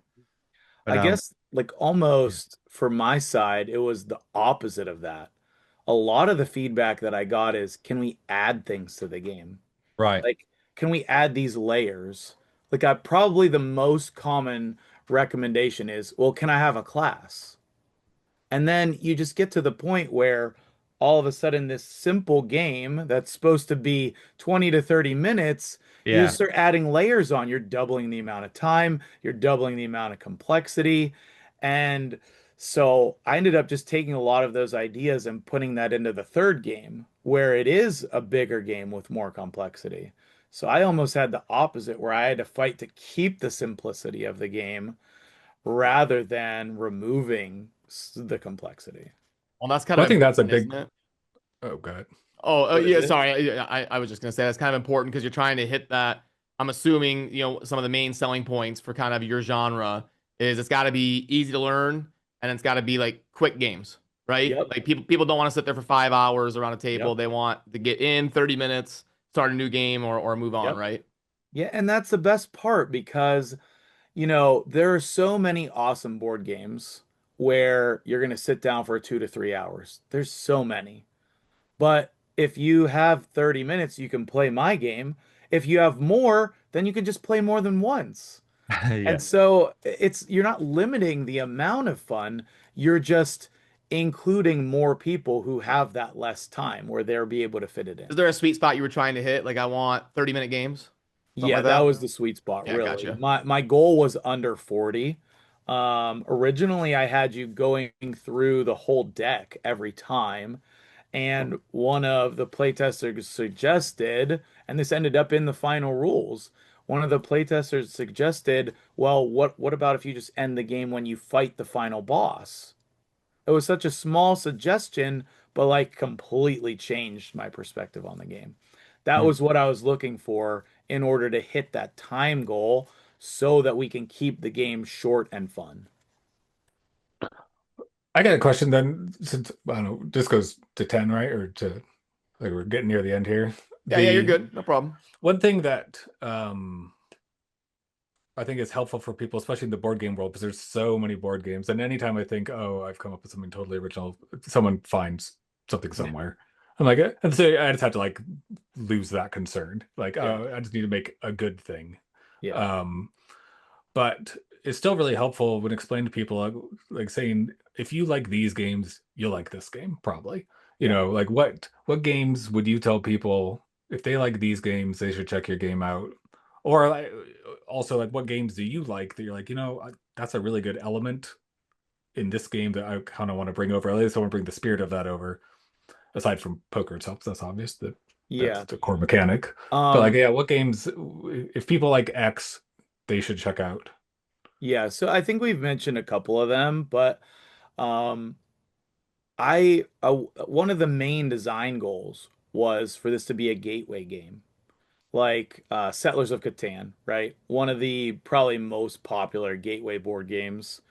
But I guess like yeah, almost for my side, it was the opposite of that. A lot of the feedback that I got is, can we add things to the game? right. Like, can we add these layers? Like, I probably the most common recommendation is, well, can I have a class? And then you just get to the point where all of a sudden this simple game that's supposed to be 20 to 30 minutes, you Yeah. just start adding layers on. You're doubling the amount of time, you're doubling the amount of complexity. And so I ended up just taking a lot of those ideas and putting that into the third game, where it is a bigger game with more complexity. So I almost had the opposite, where I had to fight to keep the simplicity of the game rather than removing the complexity. Well, that's kind Well, of I think that's a important, big. isn't it? Oh, God. Oh, What is yeah. it? Sorry, I was just gonna say that's kind of important because you're trying to hit that. I'm assuming some of the main selling points for kind of your genre is it's got to be easy to learn and it's got to be like quick games, right? Yep, Like people don't want to sit there for 5 hours around a table. yep, They want to get in 30 minutes, start a new game, or move on, yep. right? Yeah, and that's the best part because, there are so many awesome board games where you're going to sit down for 2 to 3 hours. There's so many. But if you have 30 minutes, you can play my game. If you have more, then you can just play more than once. And Yeah. so you're not limiting the amount of fun, you're just including more people who have that less time where they'll be able to fit it Is in. there a sweet spot you were trying to hit? Like I want 30-minute games. something Yeah, like that that? was the sweet spot, Yeah, really. gotcha. My goal was under 40. Originally I had you going through the whole deck every time, and one of the playtesters suggested, and this ended up in the final rules. One of the playtesters suggested, well, what about if you just end the game when you fight the final boss? It was such a small suggestion, but like completely changed my perspective on the game. That Hmm. was what I was looking for in order to hit that time goal so that we can keep the game short and fun. I got a question then, since I don't know, this goes to 10, right? Or to like we're getting near the end here. Yeah, yeah, you're The good. No problem. one thing that I think is helpful for people, especially in the board game world, because there's so many board games. And anytime I think, oh, I've come up with something totally original, someone finds something somewhere. I'm like, and so I just have to like lose that concern. Like, Yeah, oh, I just need to make a good thing. yeah, Um, but it's still really helpful when explaining to people, like saying, if you like these games, you'll like this game, probably. You yeah. know, like what games would you tell people if they like these games, they should check your game out? Or like, also like what games do you like that you're like, that's a really good element in this game that I kind of want to bring over. At least I want to bring the spirit of that over. Aside from poker itself, that's obvious that that's Yeah. the core mechanic. But like, Um, yeah, what games if people like X, they should check out. yeah, so I think we've mentioned a couple of them, but um I one of the main design goals was for this to be a gateway game. Like Settlers of Catan, right? One of the probably most popular gateway board games.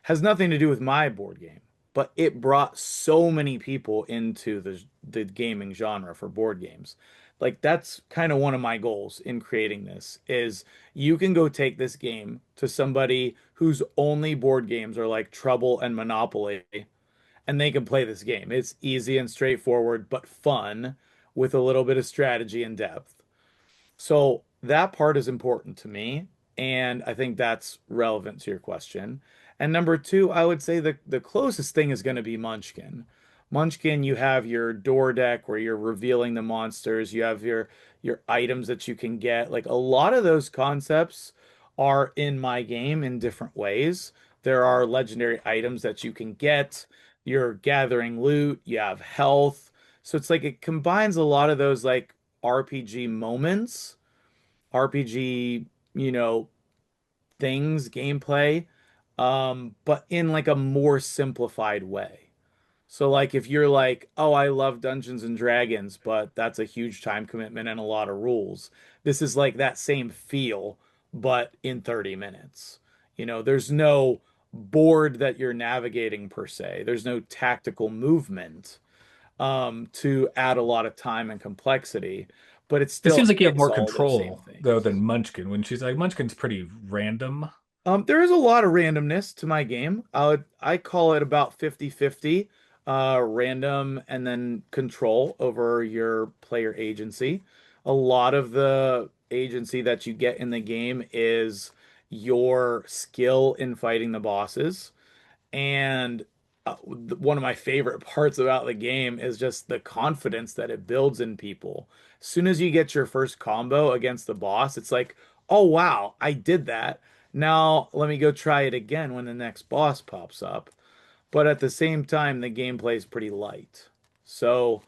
Has nothing to do with my board game, but it brought so many people into the gaming genre for board games. Like that's kind of one of my goals in creating this is you can go take this game to somebody whose only board games are like Trouble and Monopoly, and they can play this game. It's easy and straightforward, but fun with a little bit of strategy and depth. So that part is important to me, and I think that's relevant to your question. And number two, I would say the closest thing is going to be Munchkin. Munchkin, you have your door deck where you're revealing the monsters. You have your items that you can get. Like a lot of those concepts are in my game in different ways. There are legendary items that you can get. You're gathering loot. You have health. So it's like it combines a lot of those like RPG moments, RPG, you know, things, gameplay, but in like a more simplified way. So like if you're like, oh, I love Dungeons and Dragons, but that's a huge time commitment and a lot of rules. This is like that same feel, but in 30 minutes. There's no board that you're navigating per se. There's no tactical movement to add a lot of time and complexity, but it It still seems like you have hits more all those same control though things. than Munchkin. When she's like Munchkin's pretty random. There is a lot of randomness to my game. I call it about 50-50, random and then control over your player agency. A lot of the agency that you get in the game is your skill in fighting the bosses. And one of my favorite parts about the game is just the confidence that it builds in people. As soon as you get your first combo against the boss, it's like, oh wow, I did that. Now let me go try it again when the next boss pops up. But at the same time, the gameplay is pretty light. So,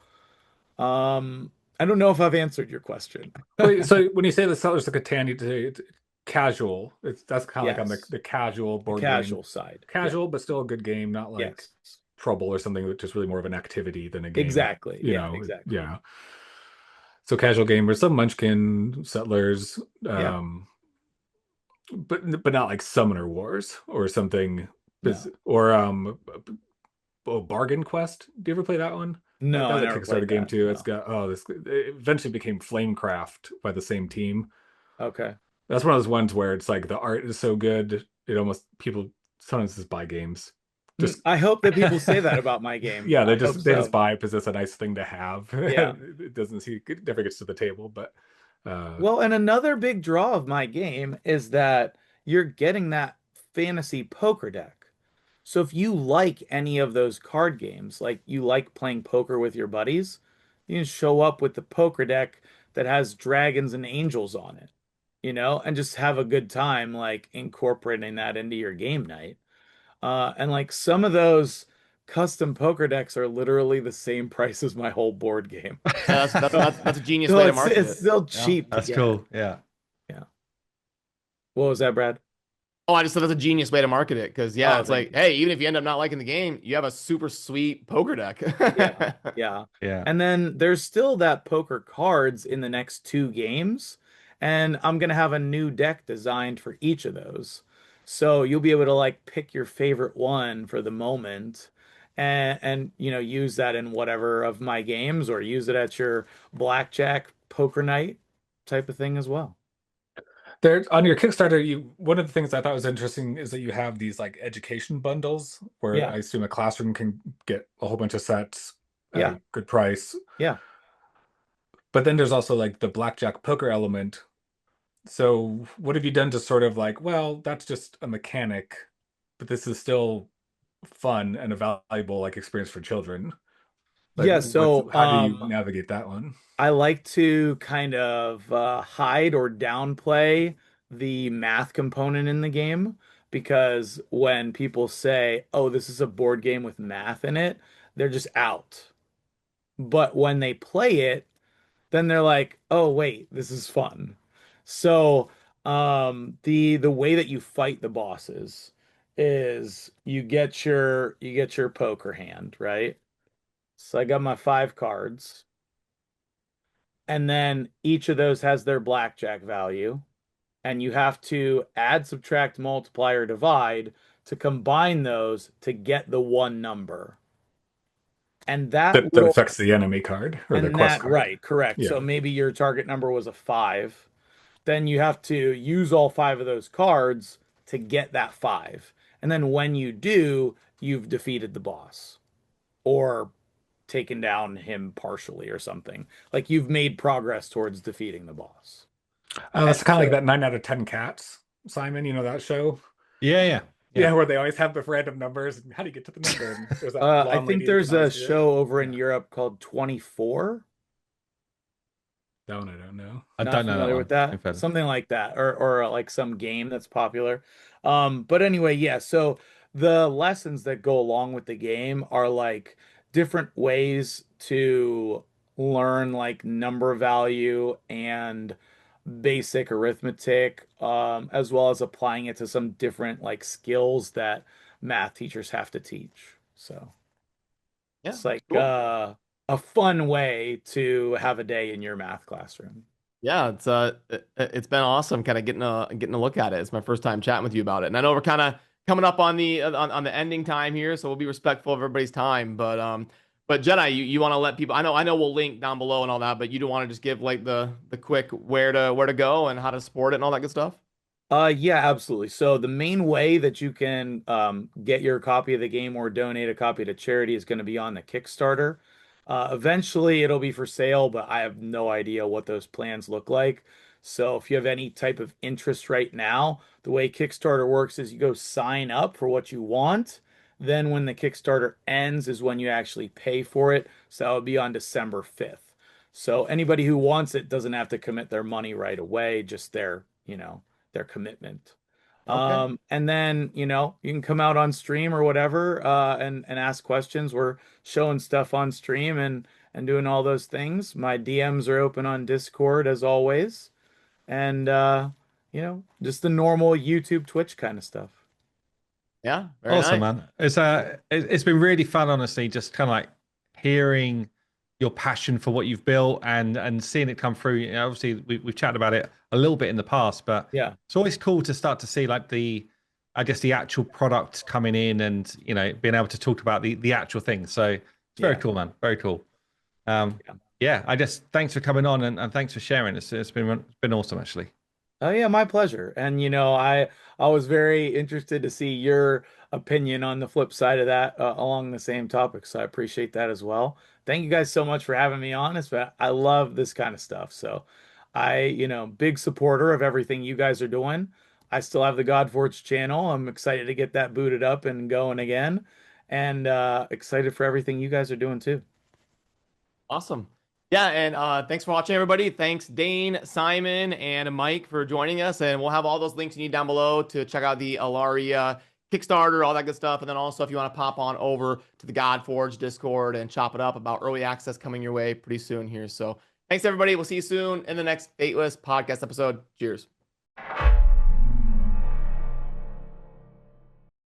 I don't know if I've answered your question. Wait, so when you say the Settlers of Catan, you say it's casual. That's kind of like on the, Yes, the casual the board game. casual side. Yeah. Casual, but still a good game, not like Yes. Trouble or something, which is really more of an activity than a game. Exactly. Yeah, exactly. Yeah. So casual game, or some Munchkin Settlers, Yeah. um, but not like Summoner Wars or something. No. Or oh, Bargain Quest. Do you ever play that one? That No, I was a never Kickstarter played game that. too. It's No. got this. It eventually became Flamecraft by the same team. Okay. That's one of those ones where it's like the art is so good, it almost people sometimes just buy games. Just I hope that people say that about my game. yeah, I hope they just so. buy it because it's a nice thing to have. Yeah. It doesn't see it never gets to the table, but uh Well, and another big draw of my game is that you're getting that fantasy poker deck. So if you like any of those card games, like you like playing poker with your buddies, you can show up with the poker deck that has dragons and angels on it. and just have a good time like incorporating that into your game night. And like some of those custom poker decks are literally the same price as my whole board game. Yeah, that's So, that's that's a genius so way to it's market it's it. still Yeah. cheap to That's get. cool. Yeah. Yeah. What was that, Brad? Oh, I just thought that's a genius way to market it because yeah, Oh, it's thank like, you. hey, even if you end up not liking the game, you have a super sweet poker deck. Yeah. Yeah. Yeah. And then there's still that poker cards in the next two games, and I'm gonna have a new deck designed for each of those. So you'll be able to like pick your favorite one for the moment and use that in whatever of my games or use it at your blackjack poker night type of thing as well. There on your Kickstarter, you one of the things I thought was interesting is that you have these like education bundles where Yeah. I assume a classroom can get a whole bunch of sets at Yeah. a good price. Yeah. But then there's also like the blackjack poker element. So what have you done to sort of like, well, that's just a mechanic, but this is still fun and a valuable like experience for children. Like Yeah, what's so how do you navigate that one? I like to kind of hide or downplay the math component in the game because when people say, "Oh, this is a board game with math in it," they're just out. But when they play it, then they're like, "Oh, wait, this is fun." So, the way that you fight the bosses is you get your poker hand, right? So I got my five cards. And then each of those has their blackjack value. And you have to add, subtract, multiply, or divide to combine those to get the one number. And that That will, affects the enemy card or the and quest that, card. right, correct. Yeah. So maybe your target number was a five. Then you have to use all five of those cards to get that five. And then when you do, you've defeated the boss or taken down him partially or something. Like you've made progress towards defeating the boss. And That's kind of like so, that 9 out of 10 cats, Simon, you know that show? Yeah. Yeah. Yeah. Yeah, where they always have the random numbers. How do you get to the number? And there's that I blonde think lady that can there's a always do it. show over in Yeah, Europe called 24. that one I don't know. I Not don't know that familiar with one. In that. fairness. Something like that, or like some game that's popular. But anyway, yeah. So the lessons that go along with the game are like different ways to learn like number value and basic arithmetic, as well as applying it to some different like skills that math teachers have to teach. So Yeah, it's like cool. a fun way to have a day in your math classroom. Yeah, it's been awesome kind of getting a look at it. It's my first time chatting with you about it. And I know we're kind of coming up on the ending time here, so we'll be respectful of everybody's time. But Jedi, you want to let people I know we'll link down below and all that, but you do want to just give like the quick where to go and how to support it and all that good stuff? Yeah, absolutely. So the main way that you can get your copy of the game or donate a copy to charity is going to be on the Kickstarter. Eventually, it'll be for sale, but I have no idea what those plans look like. So if you have any type of interest right now, the way Kickstarter works is you go sign up for what you want. Then when the Kickstarter ends is when you actually pay for it. So that would be on December 5th. So anybody who wants it doesn't have to commit their money right away, just their commitment. Okay. And then, you can come out on stream or whatever, and ask questions. We're showing stuff on stream and doing all those things. My DMs are open on Discord as always. And just the normal YouTube, Twitch kind of stuff. Yeah, very Awesome, nice. man. It's been really fun, honestly, just kind of like hearing your passion for what you've built and seeing it come through. Obviously, we've chatted about it a little bit in the past, but Yeah. it's always cool to start to see like I guess the actual product coming in and being able to talk about the actual thing. So it's very Yeah. cool, man. Very cool. Um, Yeah. yeah, I just thanks for coming on and thanks for sharing. It's been awesome, actually. Oh yeah, my pleasure. And I was very interested to see your opinion on the flip side of that along the same topic. So I appreciate that as well. Thank you guys so much for having me on. I love this kind of stuff. So big supporter of everything you guys are doing. I still have the Godforge channel. I'm excited to get that booted up and going again, and excited for everything you guys are doing too. Awesome. Yeah, and thanks for watching, everybody. Thanks, Dane, Simon, and Mike for joining us. And we'll have all those links you need down below to check out the Alaria Kickstarter, all that good stuff. And then also, if you want to pop on over to the Godforge Discord and chop it up about early access coming your way pretty soon here. So thanks, everybody. We'll see you soon in the next Fateless podcast episode. Cheers.